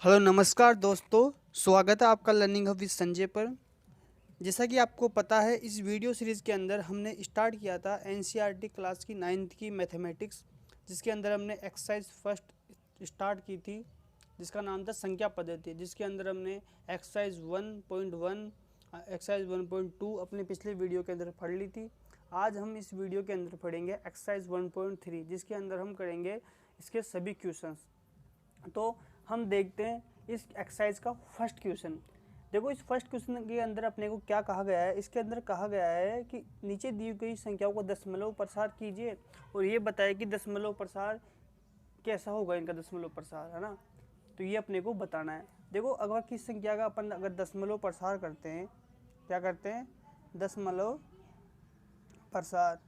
Hello नमस्कार दोस्तों, स्वागत है आपका लर्निंग हब विद संजय पर। जैसा कि आपको पता है, इस वीडियो सीरीज़ के अंदर हमने स्टार्ट किया था एनसीईआरटी क्लास की 9th की मैथमेटिक्स, जिसके अंदर हमने एक्सरसाइज फर्स्ट स्टार्ट की थी, जिसका नाम था संख्या पद्धति, जिसके अंदर हमने एक्सरसाइज 1.1 एक्सरसाइज 1.2 अपने पिछले वीडियो के अंदर पढ़ ली थी। आज हम इस वीडियो के अंदर पढ़ेंगे एक्सरसाइज 1.3, जिसके अंदर हम करेंगे इसके सभी क्वेश्चंस। तो हम देखते हैं इस एक्सरसाइज का फर्स्ट क्वेश्चन। देखो, इस फर्स्ट क्वेश्चन के अंदर अपने को क्या कहा गया है। इसके अंदर कहा गया है कि नीचे दी गई संख्याओं को दशमलव प्रसार कीजिए और ये बताए कि दशमलव प्रसार कैसा होगा, इनका दशमलव प्रसार, है ना। तो ये अपने को बताना है। देखो, अगर किस संख्या का अपन अगर दशमलव प्रसार करते हैं, क्या करते हैं, दशमलव प्रसार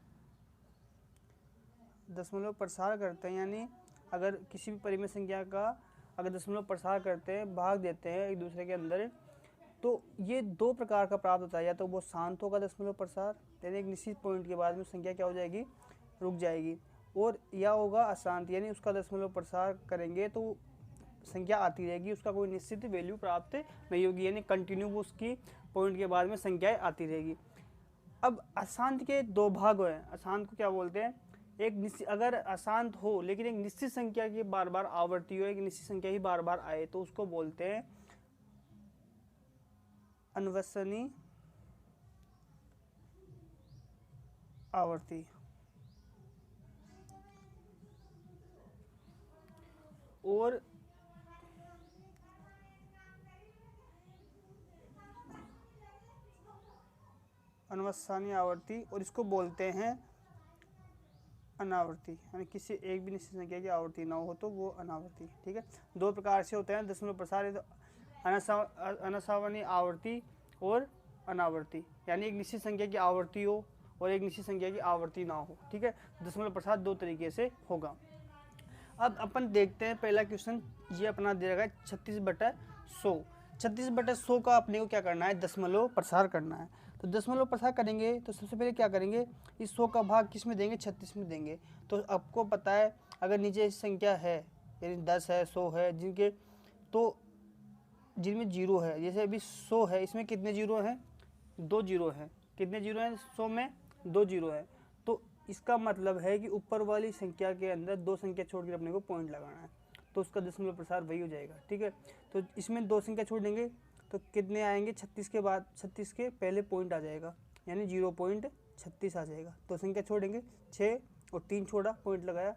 करते हैं, यानी अगर किसी भी परिमेय संख्या का अगर दशमलव प्रसार करते हैं, भाग देते हैं एक दूसरे के अंदर, तो ये दो प्रकार का प्राप्त होता है। या तो वो शांत होगा दशमलव प्रसार, यानी एक निश्चित पॉइंट के बाद में संख्या क्या हो जाएगी, रुक जाएगी, और या होगा अशांत, यानी उसका दशमलव प्रसार करेंगे तो संख्या आती रहेगी, उसका कोई निश्चित वैल्यू प्राप्त नहीं होगी, यानी कंटिन्यू उसकी पॉइंट के बाद में संख्याएं आती रहेगी। अब अशांत के दो भाग हैं। अशांत को क्या बोलते हैं, एक निश्चित, अगर अशांत हो लेकिन एक निश्चित संख्या की बार बार आवर्ती हो, एक निश्चित संख्या ही बार बार आए, तो उसको बोलते हैं अनवसनीय आवर्ती। और अनवसनीय आवर्ती, और इसको बोलते हैं अनावर्ती, यानी किसी एक भी निश्चित संख्या की आवर्ती ना हो तो वो अनावर्ती। ठीक है, दो प्रकार से होते हैं दशमलव प्रसार, तो अनसावनीय आवर्ती और अनावर्ती, यानी एक निश्चित संख्या की आवर्ती हो और एक निश्चित संख्या की आवर्ती ना हो। ठीक है, दशमलव प्रसार दो तरीके से होगा। अब अपन देखते हैं पहला क्वेश्चन, ये अपना दे रखा है 36/100। 36/100 का अपने को क्या करना है, दशमलव प्रसार करना है। तो दशमलव प्रसार करेंगे तो सबसे पहले क्या करेंगे, इस 100 का भाग किस में देंगे, 36 में देंगे। तो आपको पता है अगर नीचे संख्या है, यानी 10 है, 100 है, जिनके तो जिनमें जीरो है, जैसे अभी 100 है, इसमें कितने जीरो हैं, 2 जीरो हैं। कितने जीरो हैं 100 में, 2 जीरो है। तो इसका मतलब है कि ऊपर वाली संख्या के अंदर दो संख्या छोड़कर अपने को पॉइंट लगाना है, तो उसका दशमलव प्रसार वही हो जाएगा। ठीक है, तो इसमें दो संख्या छोड़ देंगे तो कितने आएंगे, 36 के बाद 36 के पहले पॉइंट आ जाएगा, यानी 0.36 आ जाएगा। दो संख्या छोड़ेंगे, 6 और 3 छोड़ा, पॉइंट लगाया,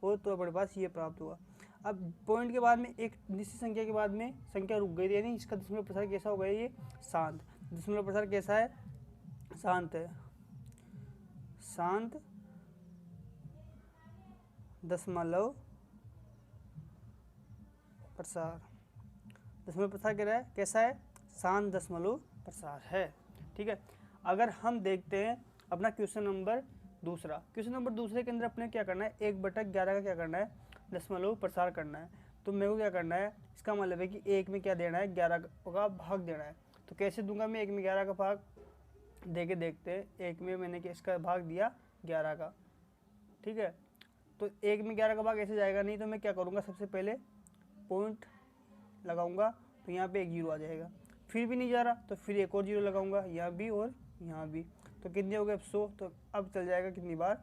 और तो अपने पास ये प्राप्त हुआ। अब पॉइंट के बाद में एक निश्चित संख्या के बाद में संख्या रुक गई, यानी इसका दशमलव प्रसार कैसा होगा, ये शांत। दशमलव प्रसार कैसा है, शांत है। शांत दशमलव प्रसार। दशमलव प्रसार क्या है, कैसा है, शांत दशमलव प्रसार है। ठीक है, अगर हम देखते हैं अपना क्वेश्चन नंबर दूसरा, क्वेश्चन नंबर दूसरे के अंदर अपने क्या करना है, 1/11 का क्या करना है, दशमलव प्रसार करना है। तो मेरे को क्या करना है, इसका मतलब है कि 1 में क्या देना है, 11 का भाग देना है। तो कैसे दूंगा मैं 1 में 11 का भाग, दे के देखते हैं। 1 में मैंने इसका भाग दिया 11 का। ठीक है, तो 1 में 11 का भाग ऐसे जाएगा नहीं, तो मैं क्या करूँगा, सबसे पहले पॉइंट लगाऊंगा, तो यहाँ पे एक जीरो आ जाएगा। फिर भी नहीं जा रहा तो फिर एक और जीरो लगाऊंगा, यहाँ भी और यहाँ भी। तो कितने हो गए, अब 100। तो अब चल जाएगा कितनी बार,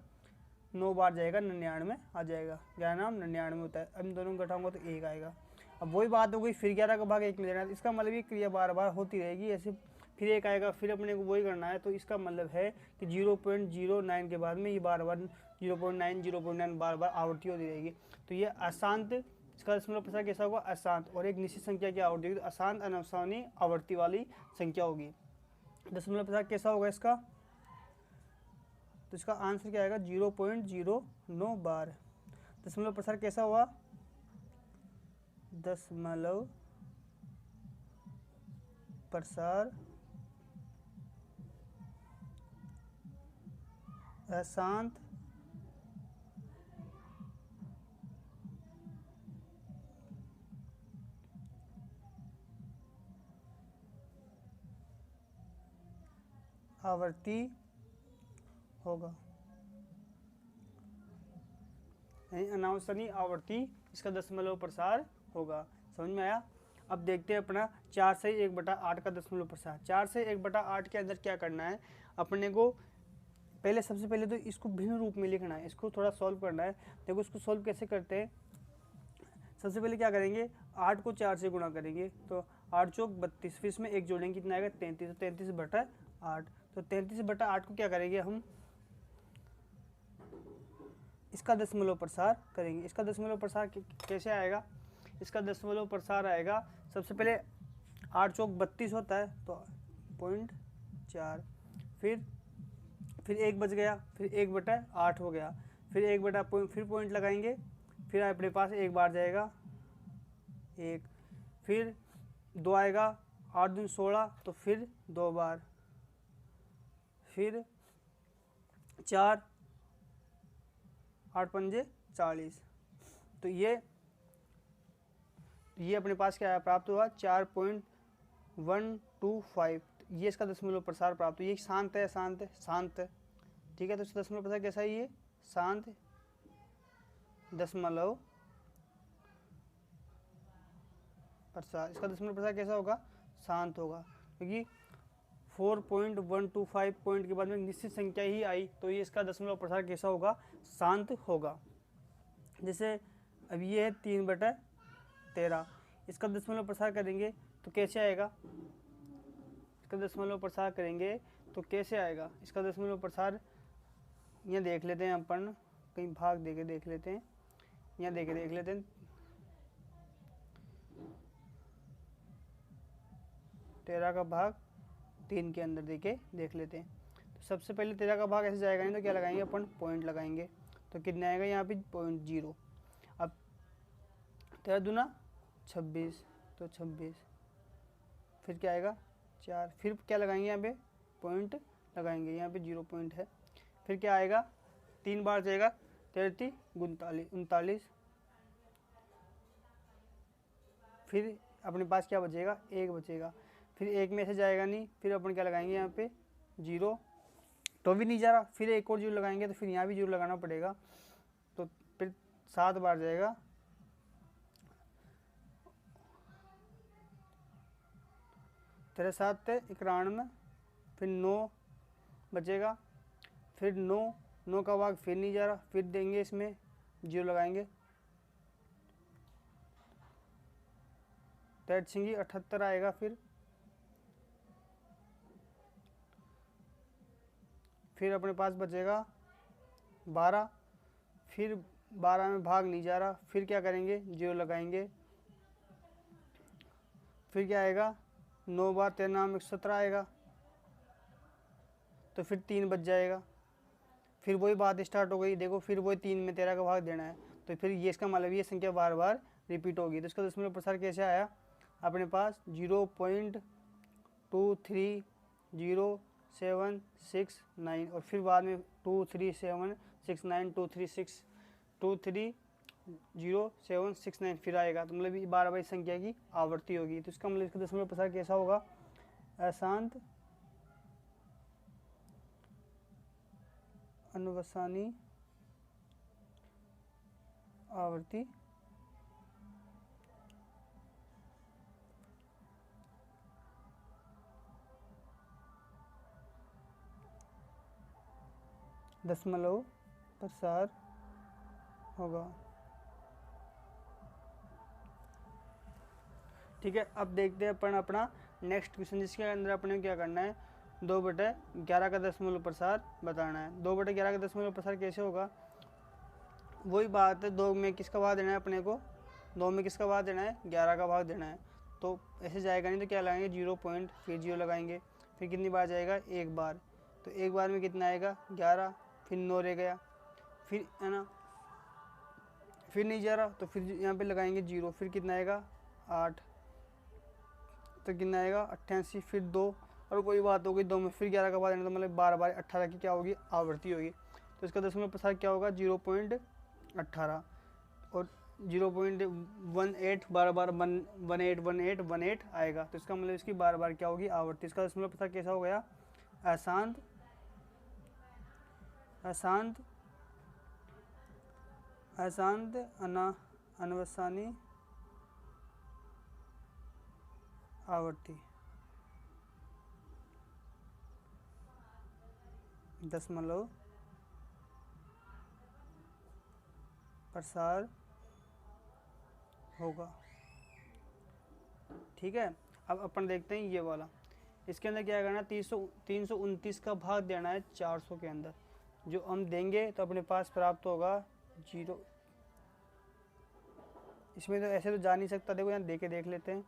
9 बार जाएगा, 99 आ जाएगा। 11 99 होता है। अब इन दोनों को घटाऊंगा तो 1 आएगा। अब वही बात हो गई, फिर 11 का भाग 1 में देना है। इसका मतलब ये क्रिया बार बार होती रहेगी ऐसे, फिर 1 आएगा, फिर अपने को वही करना है। तो इसका मतलब है कि 0.09 के बाद में ये बार बार 0.9 बार बार आवर्ती होती रहेगी। तो ये अशांत, इसका दशमलव प्रसार कैसा होगा, अशांत, और एक निश्चित संख्या की आवर्ती होगी, तो अशांत अनवसानी आवर्ती वाली संख्या होगी। दशमलव प्रसार कैसा होगा इसका, तो इसका आंसर क्या आएगा, 0.09 बार। दशमलव प्रसार कैसा हुआ, दशमलव प्रसार अशांत आवर्ती होगा, यानी अनावसनीय आवर्ती इसका दशमलव प्रसार होगा। समझ में आया। अब देखते हैं अपना 4 से 1/8 का दशमलव प्रसार। 4 से 1/8 के अंदर क्या करना है अपने को, पहले सबसे पहले तो इसको भिन्न रूप में लिखना है, इसको थोड़ा सॉल्व करना है। देखो इसको सॉल्व कैसे करते हैं, सबसे पहले क्या करेंगे 8 को 4 से गुणा करेंगे तो 8 चौक 32, फिर इसमें 1 जोड़ेंगे कितना आएगा 33, तो 33/8। तो 33/8 को क्या करेंगे हम, इसका दशमलव प्रसार करेंगे। इसका दशमलव प्रसार कैसे आएगा, इसका दशमलव प्रसार आएगा सबसे पहले 8 चौक 32 होता है तो 0.4, फिर 1 बच गया, फिर 1/8 हो गया, फिर 1 फिर पॉइंट लगाएंगे, फिर अपने पास 1 बार जाएगा 1, फिर 2 आएगा, 8 दूनी 16 तो फिर 2 बार, फिर 4, 8 पंजे 40। तो ये अपने पास क्या है प्राप्त हुआ 4.125। ये इसका दशमलव प्रसार प्राप्त हुआ। ये शांत है, शांत है, शांत है, ठीक है। तो इसका दशमलव प्रसार कैसा है, ये शांत दशमलव प्रसार। इसका दशमलव प्रसार कैसा होगा, शांत होगा, क्योंकि 4.125 पॉइंट के बाद में निश्चित संख्या ही आई तो ये इसका दशमलव प्रसार कैसा होगा, शांत होगा। जैसे अब ये है 3/13, इसका दशमलव प्रसार करेंगे तो कैसे आएगा, इसका दशमलव प्रसार करेंगे तो कैसे आएगा, इसका दशमलव प्रसार यहाँ देख लेते हैं अपन, कहीं भाग देके देख लेते हैं, यहाँ देख लेते हैं 13 का भाग 3 के अंदर देख लेते हैं। तो सबसे पहले 13 का भाग ऐसे जाएगा नहीं तो क्या लगाएंगे अपन, पॉइंट लगाएंगे, तो कितना आएगा यहाँ पे 0.0। अब 13 दूना 26 तो 26, फिर क्या आएगा 4, फिर क्या लगाएंगे यहाँ पे पॉइंट लगाएंगे, यहाँ पे 0 पॉइंट है, फिर क्या आएगा 3 बार जाएगा 33 39, फिर अपने पास क्या बचेगा 1 बचेगा, फिर 1 में से जाएगा नहीं, फिर अपन क्या लगाएंगे यहाँ पे 0, तो भी नहीं जा रहा, फिर एक और 0 लगाएंगे तो फिर यहाँ भी 0 लगाना पड़ेगा, तो फिर 7 बार जाएगा 7 91, फिर 9 बचेगा, फिर 9 का भाग फिर नहीं जा रहा, फिर देंगे इसमें 0 लगाएंगे, 78 आएगा, फिर अपने पास बचेगा 12, फिर 12 में भाग नहीं जा रहा, फिर क्या करेंगे 0 लगाएंगे, फिर क्या आएगा 9 बार 13 117 आएगा, तो फिर 3 बच जाएगा, फिर वही बात स्टार्ट हो गई, देखो फिर वही 3 में 13 का भाग देना है, तो फिर ये इसका मतलब ये संख्या बार बार रिपीट होगी। तो इसका दशमलव प्रसार कैसे आया अपने पास 0.23076 और फिर बाद में 23769 फिर आएगा, तो मतलब ये 12 संख्या की आवृत्ति होगी। तो इसका मतलब इसका दशमलव प्रसार कैसा होगा, अशांत अनुवसानी आवृत्ति दशमलव प्रसार होगा। ठीक है, अब देखते हैं अपन अपना नेक्स्ट क्वेश्चन, जिसके अंदर अपने क्या करना है 2/11 का दशमलव प्रसार बताना है। 2/11 का दशमलव प्रसार कैसे होगा, वही बात है 2 में किसका भाग देना है अपने को, 2 में किसका भाग देना है 11 का भाग देना है, तो ऐसे जाएगा नहीं तो क्या लगाएंगे 0 पॉइंट, फिर 0 लगाएंगे, फिर कितनी बार जाएगा 1 बार, तो 1 बार में कितना आएगा 11, फिर 9 रह गया, फिर है ना, फिर नहीं जा रहा तो फिर यहाँ पे लगाएंगे 0, फिर कितना आएगा 8, तो कितना आएगा 88, फिर 2, और कोई बात हो गई 2 में फिर 11 का बाद तो मतलब 12 बार 18 की क्या होगी आवृत्ति होगी। तो इसका दशमलव प्रसार क्या होगा 0.18 और 0.18 बार 1818 आएगा, तो इसका मतलब इसकी बार बार क्या होगी आवृत्ति। इसका दशमलव प्रसार कैसा हो गया, अशांत अनुवसानी आवर्ती दशमलव प्रसार होगा। ठीक है, अब अपन देखते हैं ये वाला। इसके अंदर क्या करना है, 329 का भाग देना है 400 के अंदर। जो हम देंगे तो अपने पास प्राप्त होगा 0। इसमें तो ऐसे तो जा नहीं सकता, देखो यहाँ देख लेते हैं,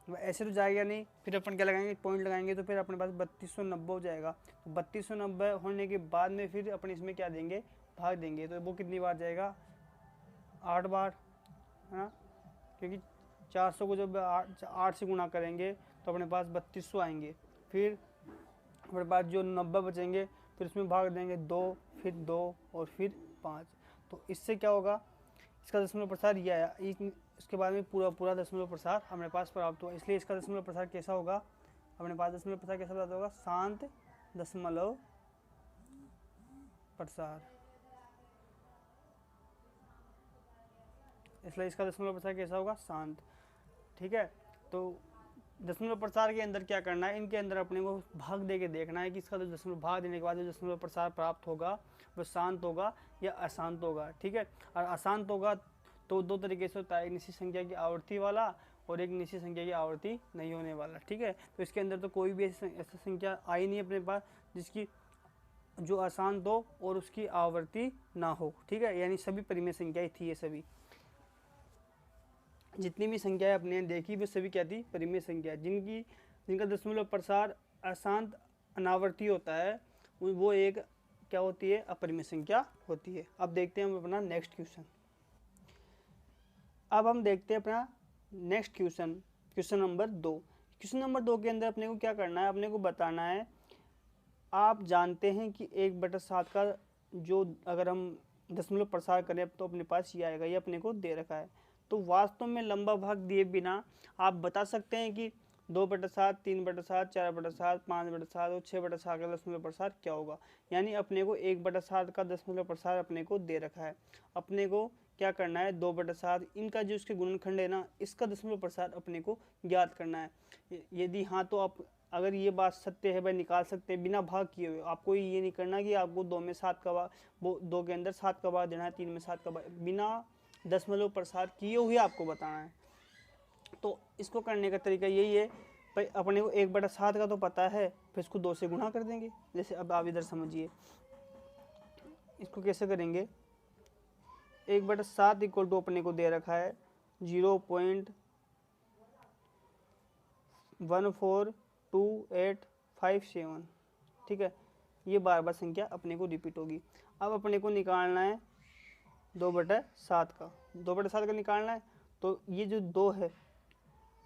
ऐसे तो जाएगा नहीं। फिर अपन क्या लगाएंगे, पॉइंट लगाएंगे, तो फिर अपने पास 3290 हो जाएगा। तो 3290 होने के बाद में फिर अपन इसमें क्या देंगे, भाग देंगे। तो वो कितनी बार जाएगा, 8 बार, है ना, क्योंकि 400 को जब 8 से गुणा करेंगे तो अपने पास 3200 आएंगे। फिर अपने पास जो 90 बचेंगे, फिर उसमें भाग देंगे 2, फिर 2 और फिर 5। तो इससे क्या होगा, इसका दशमलव प्रसार ये आया। इसके बाद में पूरा दशमलव प्रसार हमारे पास प्राप्त हुआ। इसलिए इसका दशमलव प्रसार कैसा होगा, अपने पास दशमलव प्रसार कैसा प्राप्त होगा, शांत दशमलव प्रसार। इसलिए इसका दशमलव प्रसार कैसा होगा, शांत। ठीक है, तो दशमलव प्रसार के अंदर क्या करना है, इनके अंदर अपने को भाग दे के देखना है कि इसका जो दशमलव भाग देने के बाद जो दशमलव प्रसार प्राप्त होगा वो शांत होगा या अशांत होगा। ठीक है, और अशांत होगा तो दो तरीके से होता है, एक निश्चित संख्या की आवर्ती वाला और एक निश्चित संख्या की आवर्ती नहीं होने वाला। ठीक है, तो इसके अंदर तो कोई भी ऐसी संख्या आई नहीं अपने पास जिसकी जो अशांत हो और उसकी आवर्ती ना हो। ठीक है, यानी सभी परिमेय संख्याएं थी, ये सभी जितनी भी संख्याएं अपने देखी वो सभी क्या थी, परिमेय संख्या। जिनका दशमलव प्रसार अशांत अनावर्ती होता है वो एक क्या होती है, अपरिमेय संख्या होती है। अब देखते हैं हम अपना नेक्स्ट क्वेश्चन। अब हम देखते हैं अपना next question, question number 2। Question number 2 के अंदर अपने को क्या करना है, अपने को बताना है, आप जानते हैं कि 1/7 का जो अगर हम दशमलव प्रसार करें तो अपने पास ये आएगा, ये अपने को दे रखा है। तो वास्तव में लंबा भाग दिए बिना आप बता सकते हैं कि 2/7, 3/7, 4/7, 5/7 और 6/7 का दशमलव प्रसार क्या होगा। यानी अपने को 1/7 का दशमलव प्रसार अपने को दे रखा है। अपने को क्या करना है, 2/7 इनका जो इसके गुणनखंड है ना, इसका दशमलव प्रसार अपने को ज्ञात करना है। यदि हाँ तो आप अगर ये बात सत्य है भाई निकाल सकते हैं बिना भाग किए हुए। आपको ये नहीं करना कि आपको 2 में 7 का भाग, वो 2 के अंदर 7 का भाग देना है, 3 में 7 का भाग, बिना दशमलव प्रसार किए हुए आपको बताना है। तो इसको करने का तरीका यही है भाई, अपने को 1/7 का तो पता है, फिर इसको 2 से गुणा कर देंगे। जैसे अब आप इधर समझिए, इसको कैसे करेंगे, 1/7 इक्वल टू अपने को दे रखा है 0.142857। ठीक है, ये बार बार संख्या अपने को रिपीट होगी। अब अपने को निकालना है 2/7 का, 2/7 का निकालना है। तो ये जो 2 है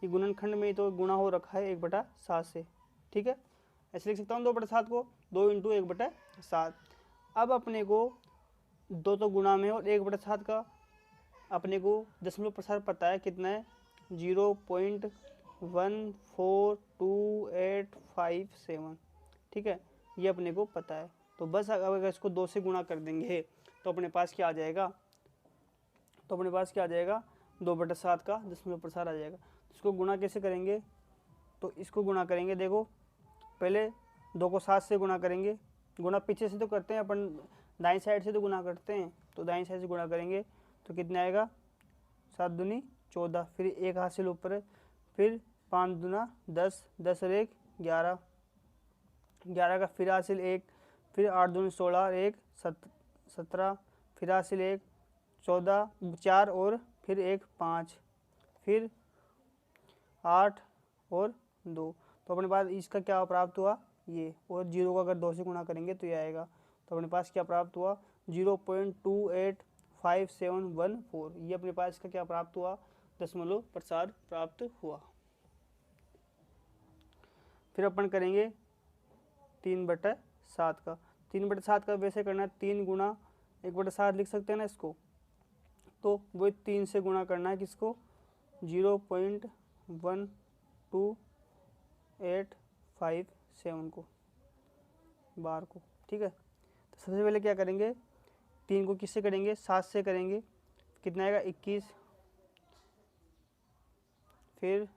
ये गुणनखंड में तो गुणा हो रखा है 1/7 से। ठीक है, ऐसे लिख सकता हूँ 2/7 को, 2 × 1/7। अब अपने को 2 तो गुणा में और 1/7 का अपने को दशमलव प्रसार पता है कितना है, 0.142857। ठीक है, ये अपने को पता है। तो बस अगर इसको 2 से गुणा कर देंगे तो अपने पास क्या आ जाएगा, 2/7 का दशमलव प्रसार आ जाएगा। इसको गुणा कैसे करेंगे, तो इसको गुणा करेंगे, देखो पहले 2 को 7 से गुणा करेंगे, गुणा पीछे से तो करते हैं अपन, दाईं साइड से तो गुणा करते हैं, तो दाईं साइड से गुणा करेंगे तो कितना आएगा, 7 दूनी 14, फिर 1 हासिल ऊपर है, फिर 5 दूना 10, 10 और 1 11, 11 का फिर हासिल 1, फिर 8 दूनी 16 और 1 17, फिर हासिल 1 14, 4 और फिर 1 5, फिर 8 और 2। तो अपने पास इसका क्या प्राप्त हुआ, ये, और 0 को अगर 2 से गुणा करेंगे तो ये आएगा। तो अपने पास क्या प्राप्त हुआ, 0.285714। ये अपने पास इसका क्या प्राप्त हुआ, दशमलव प्रसार प्राप्त हुआ। फिर अपन करेंगे 3/7 का। 3/7 का वैसे करना है, 3 गुणा 1/7 लिख सकते हैं ना इसको, तो वो 3 से गुणा करना है किसको, 0.12857 को, बार को। ठीक है, तो सबसे पहले क्या करेंगे, 3 को किससे करेंगे, 7 से करेंगे, कितना आएगा 21, फिर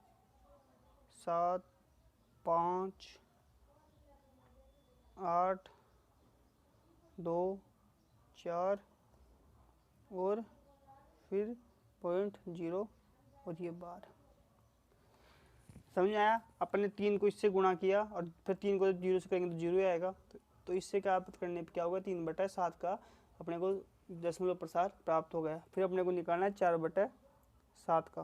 7, 5, 8, 2, 4 और फिर 0.0 और ये बार। समझ आया? अपन ने 3 को इससे गुणा किया और फिर 3 को 0 से करेंगे तो 0 आएगा। तो इससे क्या करने पे क्या होगा, 3/7 का अपने को दशमलव प्रसार प्राप्त हो गया। फिर अपने को निकालना है 4/7 का।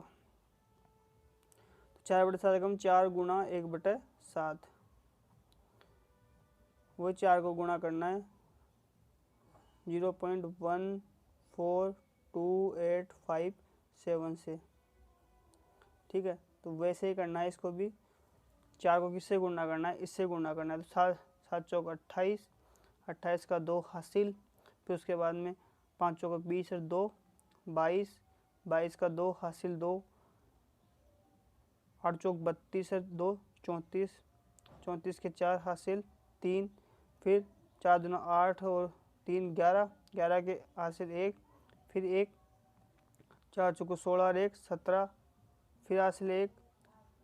तो 4/7 का हम 4 गुणा 1/7, वो 4 को गुणा करना है 0.142857 से। ठीक है, तो वैसे ही करना है इसको भी। 4 को किससे गुणा करना है, इससे गुणा करना है। तो 7 चौक 28, 28 का 2 हासिल, फिर उसके बाद में 5 चौक 20 और 2 22, 22 का 2 हासिल 2, 8 चौक 32 और 2 34, 34 के 4 हासिल 3, फिर 4 दूना 8 और 3 11, 11 के हासिल 1, फिर 1, 4 चौको 16 और 1 17, फिर हासिल 1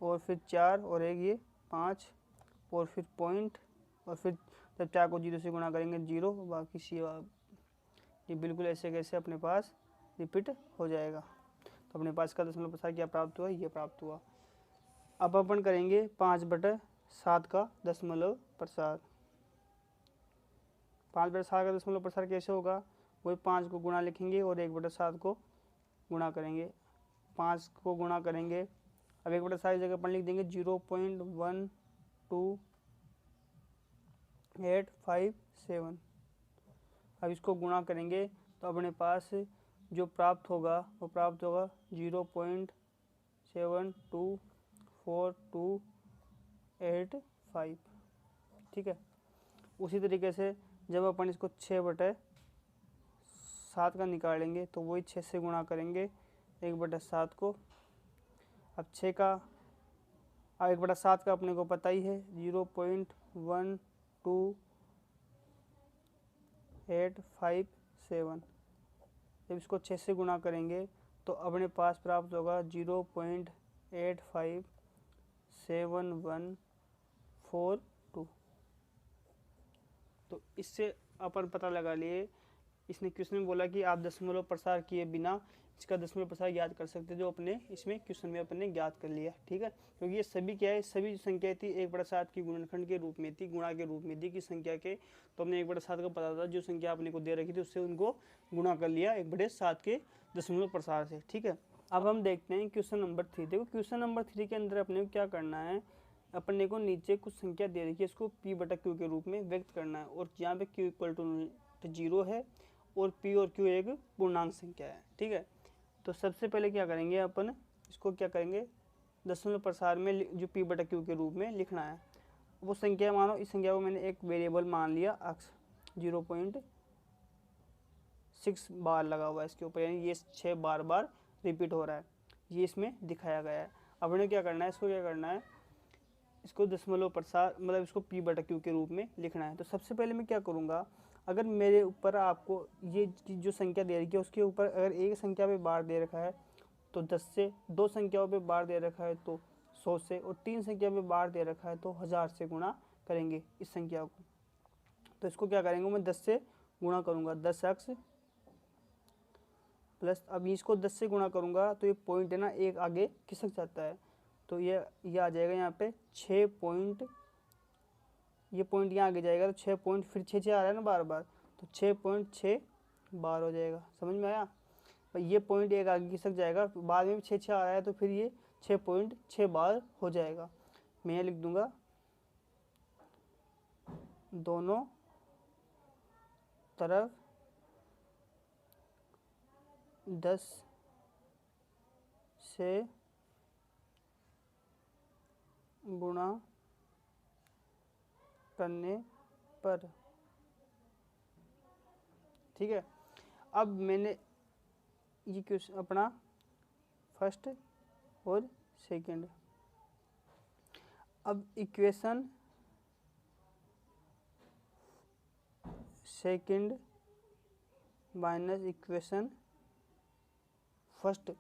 और फिर 4 और 1 ये 5 और फिर पॉइंट, और फिर जब 4 को 0 से गुणा करेंगे 0, बाकी ये बिल्कुल ऐसे कैसे अपने पास रिपीट हो जाएगा। तो अपने पास का दशमलव प्रसार क्या प्राप्त हुआ, ये प्राप्त हुआ। अब अपन करेंगे 5/7 का दशमलव प्रसार। 5/7 का दशमलव प्रसार कैसे होगा, वही 5 को गुणा लिखेंगे और 1/7 को गुणा करेंगे। 5 को गुणा करेंगे, अब 1/7 की जगह अपन लिख देंगे 0.12857। अब इसको गुणा करेंगे तो अपने पास जो प्राप्त होगा वो प्राप्त होगा 0.724285। ठीक है, उसी तरीके से जब अपन इसको 6/7 का निकालेंगे तो वही 6 से गुणा करेंगे 1/7 को। अब 6 का 1/7 का अपने को पता ही है 0.12857। जब इसको 6 से गुणा करेंगे तो अपने पास प्राप्त होगा 0.857142। तो इससे अपन पता लगा लिए, इसने क्वेश्चन में बोला कि आप दशमलव प्रसार किए बिना इसका दशमलव प्रसार ज्ञात कर सकते, जो अपने इसमें क्वेश्चन में अपन ने ज्ञात कर लिया। ठीक है, क्योंकि ये सभी क्या है, सभी जो संख्या थी 1/7 की गुणनखंड के रूप में थी, गुणा के रूप में थी कि संख्या के, तो हमने 1/7 का पता था, जो संख्या अपने को दे रखी थी उससे उनको गुणा कर लिया 1/7 के दशमलव प्रसार से। ठीक है, अब हम देखते हैं क्वेश्चन नंबर 3। देखो क्वेश्चन नंबर 3 के अंदर अपने को क्या करना है, अपने को नीचे कुछ संख्या दे रखी है, इसको P/Q के रूप में व्यक्त करना है, और यहाँ पे Q = 0 है और P और Q एक पूर्णांक संख्या है। ठीक है, तो सबसे पहले क्या करेंगे, अपन इसको क्या करेंगे, दशमलव प्रसार में जो P/Q के रूप में लिखना है, वो संख्या मानो, इस संख्या को मैंने एक वेरिएबल मान लिया अक्स, 0.6 बार लगा हुआ है इसके ऊपर, यानी ये 6 बार रिपीट हो रहा है, ये इसमें दिखाया गया है। अब हमें क्या करना है, इसको क्या करना है, इसको दशमलव प्रसार मतलब इसको P/Q के रूप में लिखना है। तो सबसे पहले मैं क्या करूँगा, अगर मेरे ऊपर आपको ये जो संख्या दे रखी है उसके ऊपर अगर एक संख्या पे बार दे रखा है तो 10 से, 2 संख्याओं पे बार दे रखा है तो 100 से, और 3 संख्या पे बार दे रखा है तो 1000 से गुणा करेंगे इस संख्या को। तो इसको क्या करेंगे, मैं 10 से गुणा करूँगा, 10x प्लस, अब इसको 10 से गुणा करूँगा तो ये पॉइंट है ना एक आगे खिसक जाता है, तो ये आ जाएगा यहाँ पे 6 पॉइंट, ये पॉइंट यहाँ आगे जाएगा तो 6 पॉइंट, फिर 6 आ रहा है ना बार बार, तो 6.6 बार हो जाएगा। समझ में आया, ये पॉइंट एक आगे खिसक जाएगा, बाद में भी 6 आ रहा है तो फिर ये 6.6 बार हो जाएगा। मैं यहाँ लिख दूंगा दोनों तरफ 10 से गुणा करने पर। ठीक है, अब मैंने ये क्वेश्चन अपना फर्स्ट और सेकंड, अब equation second minus equation first,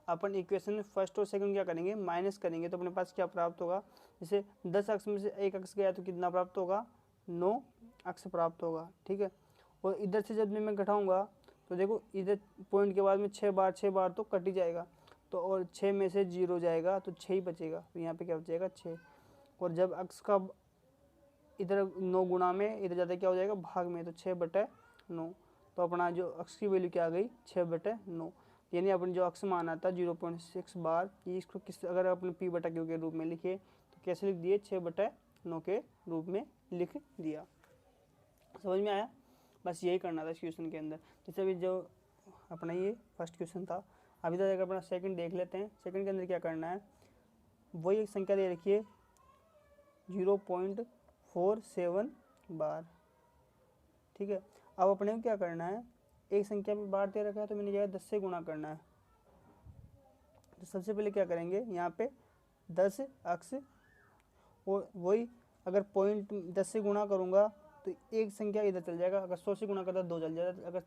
अपन इक्वेशन में फर्स्ट और सेकंड क्या करेंगे, माइनस करेंगे, तो अपने पास क्या प्राप्त होगा, जैसे 10 अक्ष में से एक अक्ष गया तो कितना प्राप्त होगा, 9 अक्ष प्राप्त होगा। ठीक है, और इधर से जब मैं घटाऊंगा तो देखो इधर पॉइंट के बाद में 6 बार तो कट ही जाएगा, तो और 6 में से 0 जाएगा तो 6 ही बचेगा, तो यहाँ पे क्या बचेगा 6। और जब अक्ष का इधर 9 गुना में इधर ज़्यादा क्या हो जाएगा, भाग में, तो 6/9, तो अपना जो अक्ष की वैल्यू क्या आ गई, 6/9। यानी अपन जो अक्ष माना था 0.6 बार, ये इसको किस अगर अपन P/Q के रूप में लिखे तो कैसे लिख दिए, 6/9 के रूप में लिख दिया। समझ में आया, बस यही करना था इस क्वेश्चन के अंदर। जैसे अभी जो अपना ये फर्स्ट क्वेश्चन था, अभी तक अपना सेकंड देख लेते हैं। सेकंड के अंदर क्या करना है, वही एक संख्या दे रखी है 0.47 बार। ठीक है, अब अपने को क्या करना है, एक संख्या में बार दे रखा है तो मैंने क्या 10 से गुणा करना है। तो सबसे पहले क्या करेंगे, यहाँ पे 10 अक्ष, और वही अगर पॉइंट 10 से गुणा करूँगा तो एक संख्या इधर चल जाएगा, अगर 100 से गुणा करता तो 2 चल जाएगा, अगर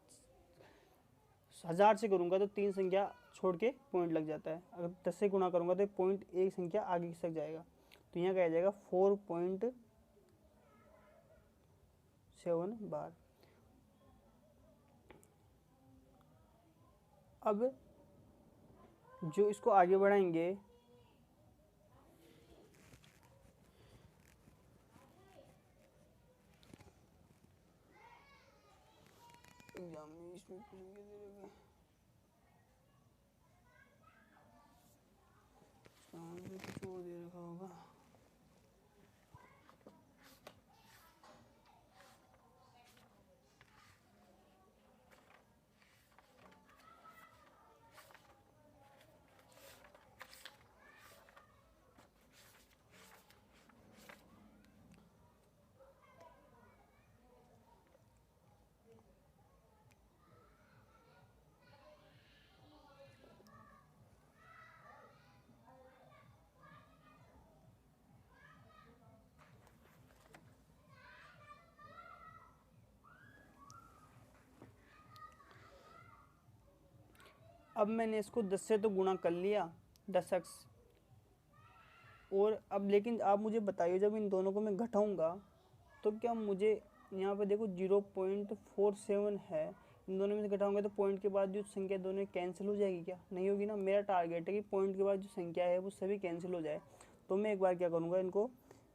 1000 से करूँगा तो 3 संख्या छोड़ के पॉइंट लग जाता है, अगर 10 से गुणा करूँगा तो पॉइंट एक संख्या आगे खिसक जाएगा, तो यहाँ क्या आ जाएगा 4.7 बार। अब जो इसको आगे बढ़ाएंगे, एग्जाम में इसमें कुछ भी दे रखे कुछ और दे रखा होगा। अब मैंने इसको 10 से तो गुणा कर लिया, 10 अक्ष, और अब लेकिन आप मुझे बताइए जब इन दोनों को मैं घटाऊंगा तो क्या मुझे यहाँ पे देखो 0.47 है, इन दोनों में से घटाऊंगा तो पॉइंट के बाद जो संख्या दोनों कैंसिल हो जाएगी, क्या नहीं होगी ना। मेरा टारगेट है कि पॉइंट के बाद जो संख्या है वो सभी कैंसिल हो जाए। तो मैं एक बार क्या करूँगा, इनको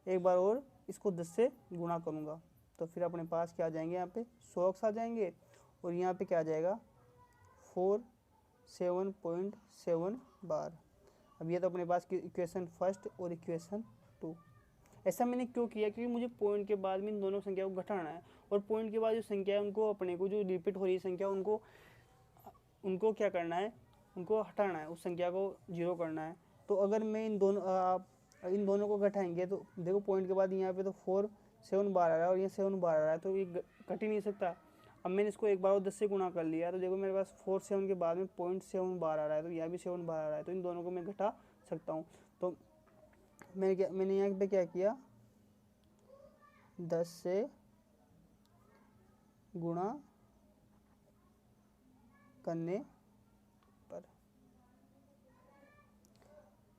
एक बार और इसको 10 से गुणा करूँगा, तो फिर अपने पास क्या आ जाएंगे, यहाँ पे 100 अक्ष आ जाएंगे, और यहाँ पे क्या आ जाएगा 7.7 बार। अब ये तो अपने पास इक्वेशन फर्स्ट और इक्वेशन 2। ऐसा मैंने क्यों किया, क्योंकि मुझे पॉइंट के बाद में इन दोनों संख्या को घटाना है, और पॉइंट के बाद जो संख्या है उनको अपने को जो रिपीट हो रही संख्या उनको क्या करना है, उनको हटाना है, उस संख्या को 0 करना है। तो अगर मैं इन दोनों को घटाएंगे तो देखो पॉइंट के बाद यहाँ पे तो 4.7 बार आ रहा है और ये 7 बार आ रहा है, तो ये घट ही नहीं सकता। अब मैंने इसको एक बार और 10 से गुणा कर लिया, तो देखो मेरे पास 4.7 के बाद में 0.7 बार आ रहा है, तो यहाँ भी 7 बार आ रहा है, तो इन दोनों को मैं घटा सकता हूँ। तो मैंने यहाँ पे क्या किया, 10 से गुणा करने पर,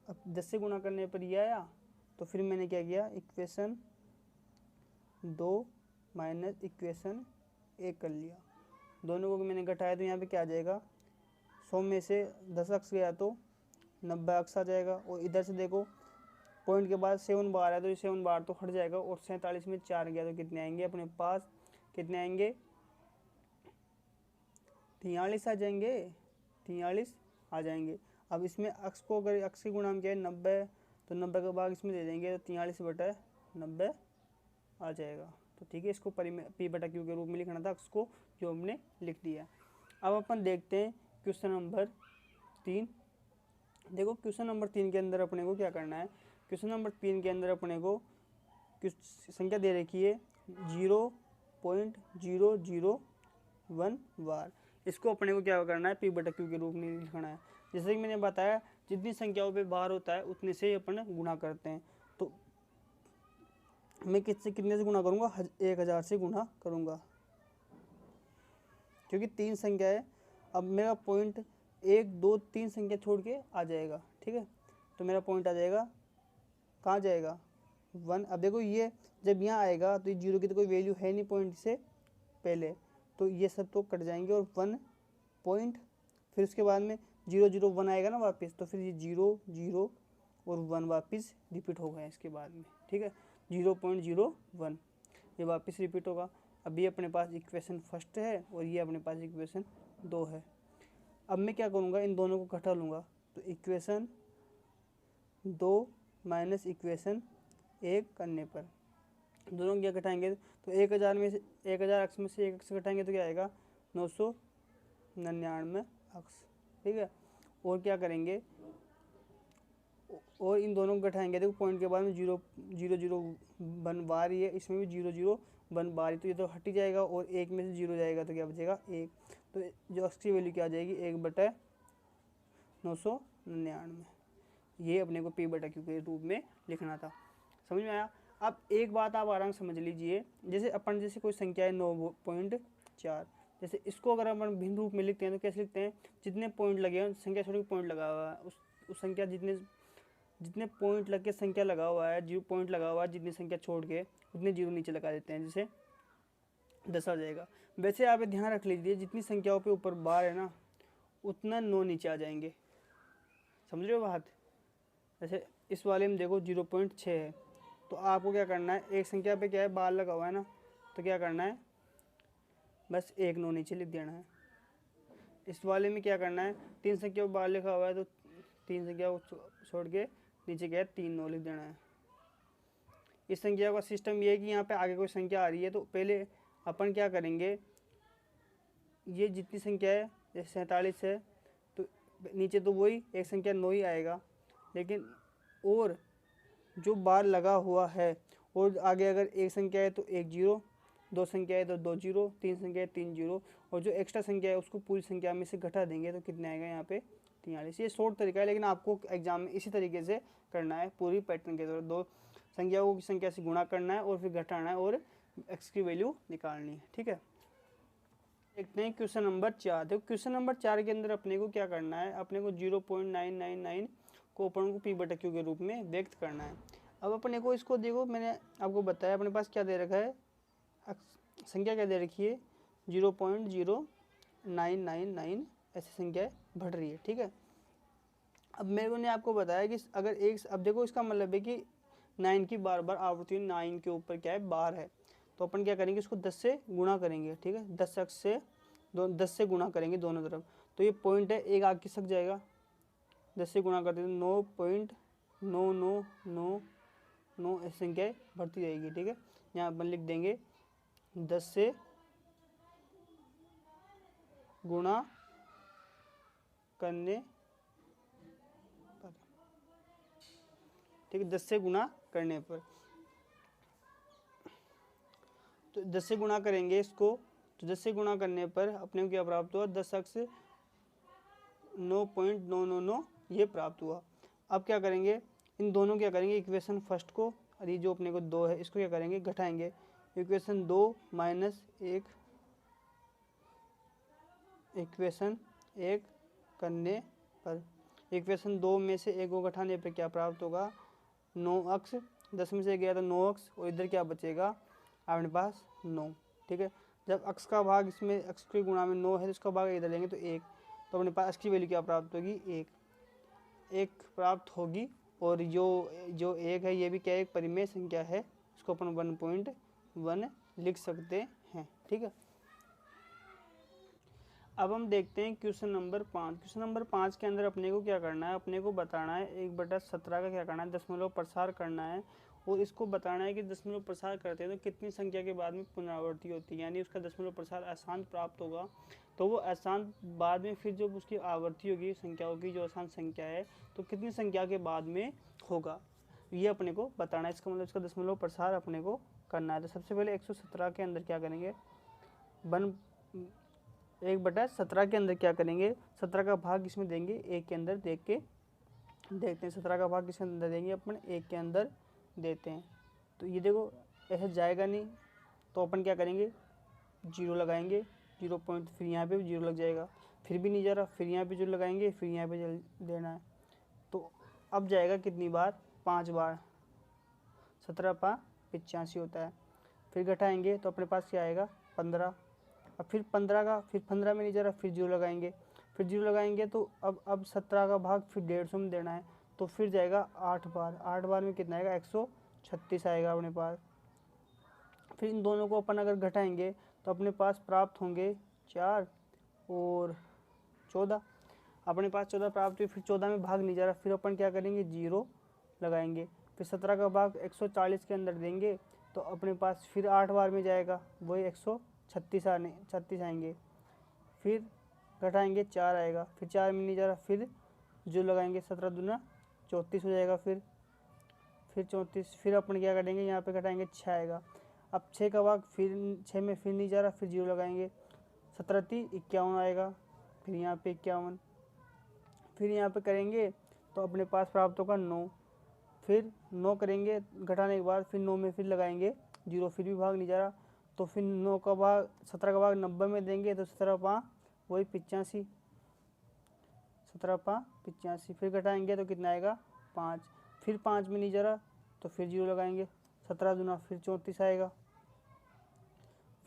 अब 10 से गुणा करने पर ये आया, तो फिर मैंने क्या किया, इक्वेशन 2 माइनस इक्वेशन 1 कर लिया, दोनों को मैंने घटाया, तो यहाँ पे क्या आ जाएगा, 100 में से 10 अक्ष गया तो 90 अक्ष आ जाएगा, और इधर से देखो पॉइंट के बाद 7 बार है तो ये 7 बार तो हट जाएगा, और 47 में 4 गया तो कितने आएंगे अपने पास, कितने आएंगे 43 आ जाएंगे, 43 आ जाएंगे। अब इसमें अक्ष को अगर अक्ष की गुणांक क्या है 90, तो 90 का भाग इसमें दे देंगे तो 43/90 आ जाएगा। तो ठीक है, इसको P/Q के रूप में लिखना था अक्ष को, जो हमने लिख दिया। अब अपन देखते हैं क्वेश्चन नंबर 3। देखो क्वेश्चन नंबर 3 के अंदर अपने को क्या करना है, क्वेश्चन नंबर 3 के अंदर अपने को संख्या दे रखी है 0.001 बार। इसको अपने को क्या करना है, P/Q के रूप में लिखना है। जैसे कि मैंने बताया जितनी संख्याओं पे बार होता है उतने से ही अपन गुणा करते हैं। तो मैं कितने से गुणा करूँगा, 1000 से गुणा करूँगा, क्योंकि 3 संख्या है। अब मेरा पॉइंट 1 2 3 संख्या छोड़ के आ जाएगा, ठीक है। तो मेरा पॉइंट आ जाएगा, कहाँ जाएगा 1। अब देखो ये जब यहाँ आएगा तो ये 0 की तो कोई वैल्यू है नहीं पॉइंट से पहले, तो ये सब तो कट जाएंगे और 1 पॉइंट, फिर उसके बाद में 0 0 1 आएगा ना वापस, तो फिर ये 0 0 और 1 वापस रिपीट होगा इसके बाद में, ठीक है। 0.01 ये वापस रिपीट होगा। अभी अपने पास इक्वेशन फर्स्ट है और ये अपने पास इक्वेशन 2 है। अब मैं क्या करूँगा, इन दोनों को घटा लूँगा, तो इक्वेशन 2 माइनस इक्वेशन 1 करने पर दोनों क्या घटाएंगे, तो 1000 में से 1000 अक्स में से 1 अक्स घटाएंगे तो क्या आएगा 999 अक्स, ठीक है। और क्या करेंगे, और इन दोनों को घटाएंगे, देखो पॉइंट के बाद में 0 0 0 1 बार ही है, इसमें भी 0 0 1 बार ही, तो ये तो हट ही जाएगा और 1 में से 0 जाएगा तो क्या बचेगा 1। तो जो अक्स की वैल्यू क्या आ जाएगी 1/999। ये अपने को P/Q के रूप में लिखना था। समझ में आया। अब एक बात आप आराम समझ लीजिए, जैसे कोई संख्या है 9.4, जैसे इसको अगर अपन भिन्न रूप में लिखते हैं तो कैसे लिखते हैं, जितने पॉइंट लगे हैं संख्या छोड़ के पॉइंट लगा हुआ है, उस संख्या जितने पॉइंट लग के संख्या लगा हुआ है, 0 पॉइंट लगा हुआ है, जितनी संख्या छोड़ के उतने 0 नीचे लगा देते हैं, जैसे 10 आ जाएगा। वैसे आप ध्यान रख लीजिए, जितनी संख्याओं पे ऊपर बार है ना उतना 9 नीचे आ जाएंगे। समझ रहे हो बात। जैसे इस वाले में देखो 0.6 है, तो आपको क्या करना है, एक संख्या पे क्या है बार लगा हुआ है ना, तो क्या करना है बस 1 9 नीचे लिख देना है। इस वाले में क्या करना है, 3 संख्या पर बार लिखा हुआ है तो 3 संख्या को छोड़ के नीचे क्या है 3 9 लिख देना है। इस संख्या का सिस्टम ये है कि यहाँ पे आगे कोई संख्या आ रही है तो पहले अपन क्या करेंगे, ये जितनी संख्या है जैसे 47 है तो नीचे तो वही एक संख्या 9 ही आएगा, लेकिन और जो बार लगा हुआ है और आगे अगर एक संख्या है तो 1 0, 2 संख्या है तो 2 0, 3 संख्या है 3 0, और जो एक्स्ट्रा संख्या है उसको पूरी संख्या में से घटा देंगे तो कितने आएगा यहाँ पे 43। ये शॉर्ट तरीका है, लेकिन आपको एग्जाम में इसी तरीके से करना है, पूरी पैटर्न के द्वारा 2 संख्याओं की संख्या से गुणा करना है और फिर घटाना है और एक्स की वैल्यू निकालनी है, ठीक है। देखते हैं क्वेश्चन नंबर 4। देखो क्वेश्चन नंबर 4 के अंदर अपने को क्या करना है, अपने को 0.999 को अपन को P/Q के रूप में व्यक्त करना है। अब अपने को इसको देखो, मैंने आपको बताया अपने पास क्या दे रखा है, संख्या क्या दे रखी है 0.0999 ऐसी संख्या बढ़ रही है, ठीक है। अब मेरे ने आपको बताया कि अगर एक, अब देखो इसका मतलब है कि 9 की बार बार आवृत्ति 9 के ऊपर क्या है बार है, तो अपन क्या करेंगे इसको 10 से गुणा करेंगे, ठीक है। 10 अक्स से 10 से गुणा करेंगे दोनों तरफ, तो ये पॉइंट है एक आगे खिसक जाएगा, 10 से गुणा करते तो 9.9999 ऐसी संख्या बढ़ती जाएगी, ठीक है। यहाँ अपन लिख देंगे 10 से गुणा करने पर, ठीक है, 10 से गुणा करने पर, तो 10 से गुणा करेंगे इसको, तो 10 से गुणा करने पर अपने को क्या प्राप्त हुआ 10 अक्स 9.999 ये प्राप्त हुआ। अब क्या करेंगे, इन दोनों क्या करेंगे, इक्वेशन फर्स्ट को और ये जो अपने को 2 है इसको क्या करेंगे घटाएंगे, इक्वेशन 2 माइनस 1 इक्वेशन 1 करने पर, इक्वेशन 2 में से 1 को घटाने पर क्या प्राप्त होगा 9 अक्स, 10 में से गया तो 9 अक्स और इधर क्या बचेगा अपने पास 9, ठीक है। जब अक्स का भाग इसमें अक्स के गुणा में 9 है तो इसका भाग इधर लेंगे तो 1, तो अपने पास अक्स की वैल्यू क्या प्राप्त होगी 1 प्राप्त होगी। और जो 1 है ये भी क्या एक परिमेय संख्या है, इसको अपन 1.1 लिख सकते हैं, ठीक है। अब हम देखते हैं क्वेश्चन नंबर 5। क्वेश्चन नंबर 5 के अंदर अपने को क्या करना है, अपने को बताना है 1/17 का क्या करना है दशमलव प्रसार करना है, और इसको बताना है कि दशमलव प्रसार करते हैं तो कितनी संख्या के बाद में पुनरावृत्ति होती है, यानी उसका दशमलव प्रसार अशांत प्राप्त होगा, तो वो अशांत बाद में फिर जब उसकी आवृत्ति होगी संख्याओं की जो अशांत संख्या है तो कितनी संख्या के बाद में होगा, ये अपने को बताना है। इसका मतलब इसका दशमलव प्रसार अपने को करना है। तो सबसे पहले 117 के अंदर क्या करेंगे 1/17 के अंदर क्या करेंगे 17 का भाग इसमें देंगे 1 के अंदर देख के देखते हैं, 17 का भाग किसके अंदर देंगे अपन 1 के अंदर देते हैं, तो ये देखो ऐसे जाएगा नहीं, तो अपन क्या करेंगे 0 लगाएंगे 0 पॉइंट, फिर यहाँ पे भी 0 लग जाएगा, फिर भी नहीं जा रहा, फिर यहाँ पे जो लगाएंगे, फिर यहाँ पे जल देना है। तो अब जाएगा कितनी बार, 5 बार, 17 5 85 होता है। फिर घटाएंगे तो अपने पास क्या आएगा, 15। अब फिर 15 का, फिर 15 में नहीं जा रहा, फिर 0 लगाएंगे, फिर 0 लगाएंगे तो अब 17 का भाग फिर 150 में देना है। तो फिर जाएगा 8 बार, 8 बार में कितना आएगा, 136 आएगा अपने पास। फिर इन दोनों को अपन अगर घटाएंगे तो अपने पास प्राप्त होंगे 4 और 14। अपने पास 14 प्राप्त हुई, फिर 14 में भाग नहीं जा रहा, फिर अपन क्या करेंगे, 0 लगाएंगे। फिर 17 का भाग 140 के अंदर देंगे तो अपने पास फिर 8 बार में जाएगा, वही 136 आएंगे। फिर घटाएंगे 4 आएगा, फिर 4 में नहीं जा रहा, फिर जो लगाएंगे, 17 दूना 34 हो जाएगा। फिर 34, फिर अपन क्या करेंगे, यहाँ पे घटाएंगे 6 आएगा। अब 6 का भाग फिर 6 में फिर नहीं जा रहा, फिर 0 लगाएंगे, 17 3 51 आएगा, फिर यहाँ पे 51, फिर यहाँ पे करेंगे तो अपने पास प्राप्त होगा 9। फिर 9 करेंगे घटाने के बाद, फिर 9 में फिर लगाएंगे 0, फिर भी भाग नहीं जा रहा, तो फिर 9 का भाग 17 का भाग 90 में देंगे तो 17 5 वही 85, 17 5 85। फिर घटाएंगे तो कितना आएगा, 5। फिर 5 में नहीं जा रहा तो फिर 0 लगाएंगे, 17 दूना फिर 34 आएगा।